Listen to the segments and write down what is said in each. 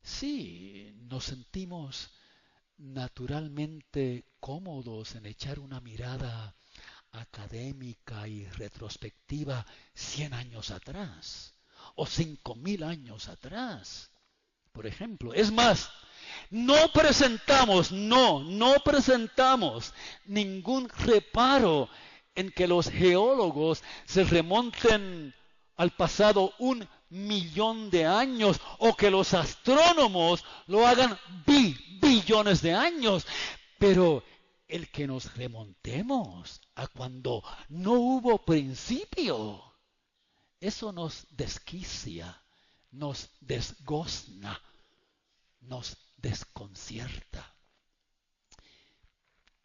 Sí, nos sentimos naturalmente cómodos en echar una mirada académica y retrospectiva 100 años atrás o 5000 años atrás, por ejemplo. Es más, no presentamos ningún reparo en que los geólogos se remonten al pasado 1 millón de años o que los astrónomos lo hagan billones de años. Pero el que nos remontemos a cuando no hubo principio, eso nos desquicia, nos desgozna, nos desconcierta.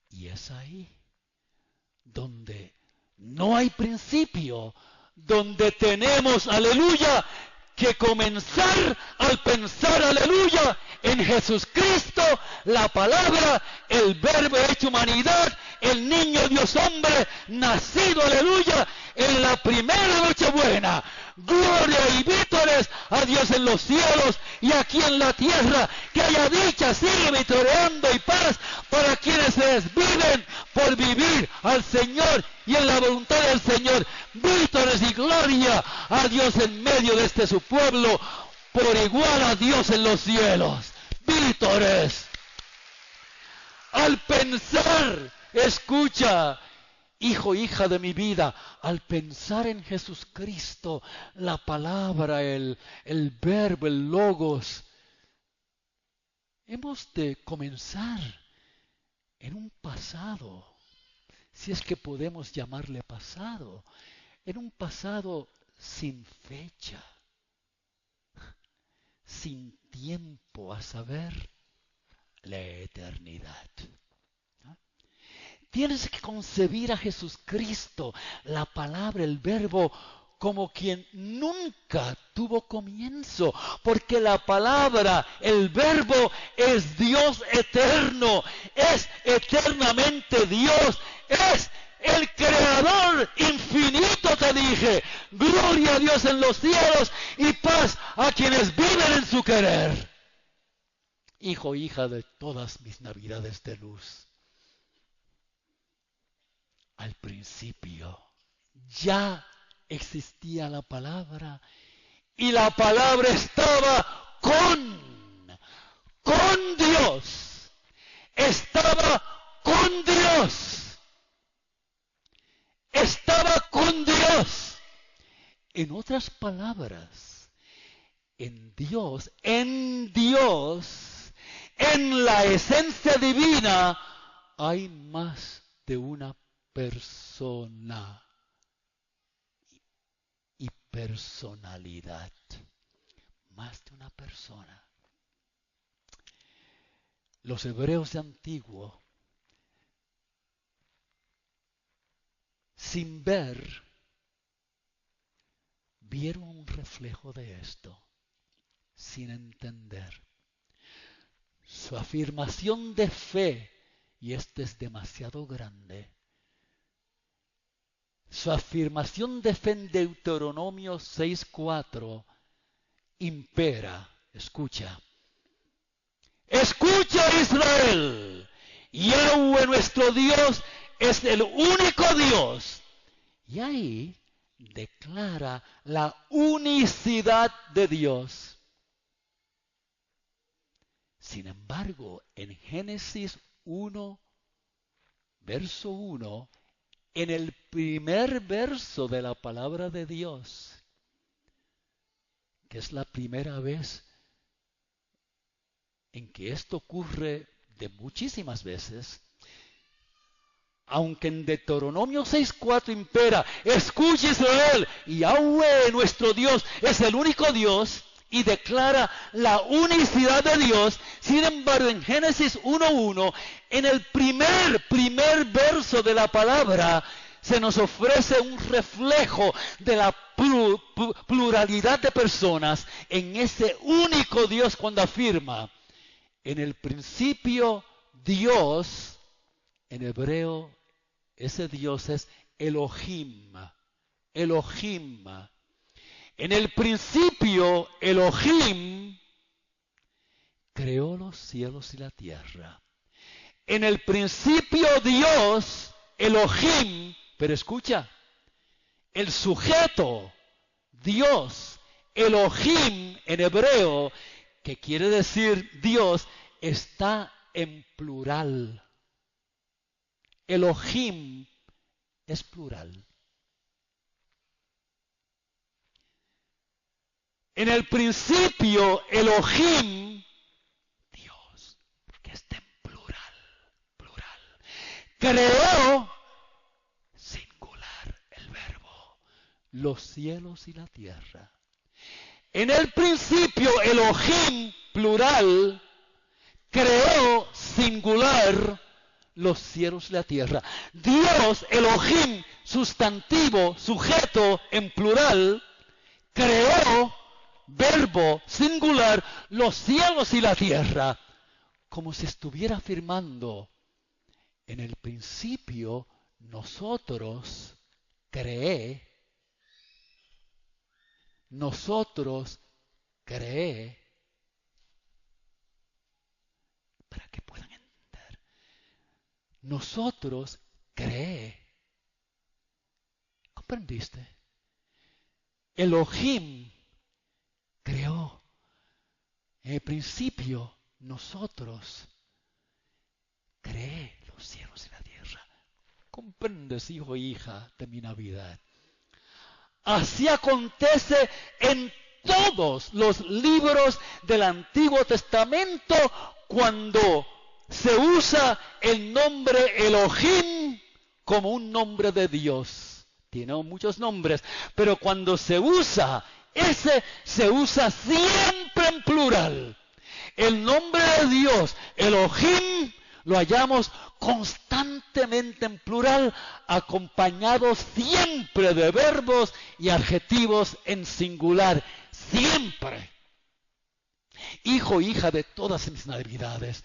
Y es ahí donde no hay principio, donde tenemos, aleluya, que comenzar al pensar, aleluya, en Jesucristo, la palabra, el verbo hecho humanidad, el niño Dios hombre, nacido, aleluya, en la primera Nochebuena. Gloria y vítores a Dios en los cielos y aquí en la tierra, que haya dicha, sigue vitoreando y paz para quienes se desviven por vivir al Señor y en la voluntad del Señor. Vítores y gloria a Dios en medio de este su pueblo, por igual a Dios en los cielos. Vítores. Al pensar, escucha, hijo, hija de mi vida, al pensar en Jesucristo, la palabra, el verbo, el logos, hemos de comenzar en un pasado, si es que podemos llamarle pasado, en un pasado sin fecha, sin tiempo, a saber, la eternidad. Tienes que concebir a Jesucristo, la palabra, el verbo, como quien nunca tuvo comienzo, porque la palabra, el verbo, es Dios eterno, es eternamente Dios, es el creador infinito, te dije. Gloria a Dios en los cielos y paz a quienes viven en su querer. Hijo, hija de todas mis navidades de luz. Al principio ya existía la palabra y la palabra estaba con Dios. Estaba con Dios. Estaba con Dios. En otras palabras, en Dios, en la esencia divina, hay más de una persona y personalidad. Más de una persona. Los hebreos de antiguo, sin ver, vieron un reflejo de esto, sin entender. Su afirmación de fe, y este es demasiado grande, su afirmación de fe en Deuteronomio 6:4 impera. Escucha. Escucha, Israel. Yahweh nuestro Dios es el único Dios. Y ahí declara la unicidad de Dios. Sin embargo, en Génesis 1, verso 1, en el primer verso de la palabra de Dios, que es la primera vez en que esto ocurre de muchísimas veces, aunque en Deuteronomio 6:4 impera, escucha Israel, y Yahweh nuestro Dios es el único Dios, y declara la unicidad de Dios. Sin embargo, en Génesis 1:1, en el primer verso de la palabra, se nos ofrece un reflejo de la pluralidad de personas en ese único Dios cuando afirma, en el principio Dios, en hebreo ese Dios es Elohim, Elohim. En el principio Elohim creó los cielos y la tierra. En el principio Dios, Elohim, pero escucha, el sujeto, Dios, Elohim en hebreo, que quiere decir Dios, está en plural. Elohim es plural. En el principio, Elohim, Dios, que está en plural, creó, singular, el verbo, los cielos y la tierra. En el principio, Elohim, plural, creó, singular, los cielos y la tierra. Dios, Elohim, sustantivo, sujeto, en plural, creó, verbo, singular, los cielos y la tierra. Como si estuviera afirmando, en el principio, nosotros creé, para que puedan entender, nosotros creé. ¿Comprendiste? Elohim creó. En el principio, nosotros creé los cielos y la tierra. ¿Comprendes, hijo e hija de mi Navidad? Así acontece en todos los libros del Antiguo Testamento cuando se usa el nombre Elohim como un nombre de Dios. Tiene muchos nombres, pero cuando se usa ese, se usa siempre en plural. El nombre de Dios, Elohim, lo hallamos constantemente en plural, acompañado siempre de verbos y adjetivos en singular. Siempre. Hijo, hija de todas mis navidades,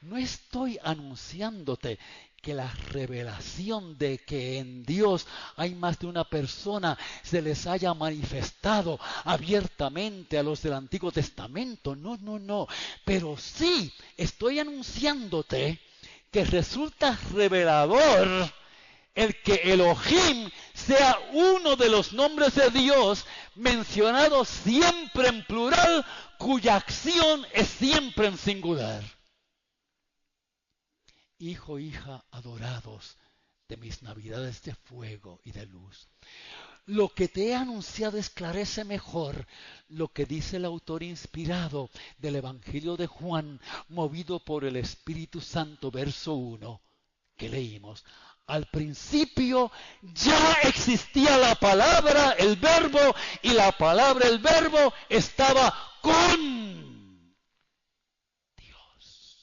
no estoy anunciándote que la revelación de que en Dios hay más de una persona se les haya manifestado abiertamente a los del Antiguo Testamento. No. Pero sí estoy anunciándote que resulta revelador el que Elohim sea uno de los nombres de Dios mencionado siempre en plural, cuya acción es siempre en singular. Hijo, hija, adorados de mis navidades de fuego y de luz, lo que te he anunciado esclarece mejor lo que dice el autor inspirado del Evangelio de Juan, movido por el Espíritu Santo, verso 1, que leímos. Al principio ya existía la palabra, el verbo, y la palabra, el verbo, estaba con Dios.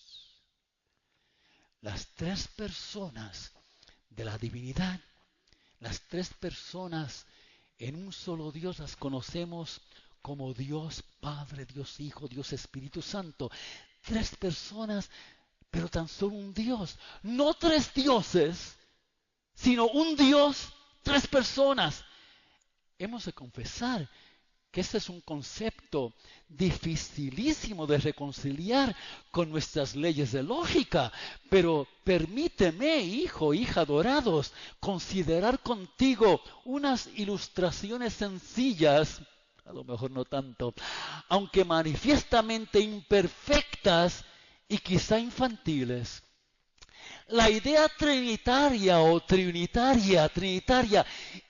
Las tres personas de la divinidad, las tres personas en un solo Dios, las conocemos como Dios Padre, Dios Hijo, Dios Espíritu Santo. Tres personas, pero tan solo un Dios. No tres dioses, sino un Dios, tres personas. Hemos de confesar que este es un concepto dificilísimo de reconciliar con nuestras leyes de lógica, pero permíteme, hijo, hija adorados, considerar contigo unas ilustraciones sencillas, a lo mejor no tanto, aunque manifiestamente imperfectas y quizá infantiles. La idea trinitaria o trinitaria,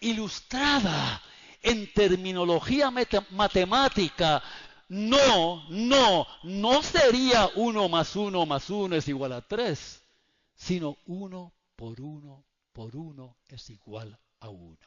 ilustrada en terminología matemática, no sería 1 más 1 más 1 es igual a 3, sino 1 por 1 por 1 es igual a 1.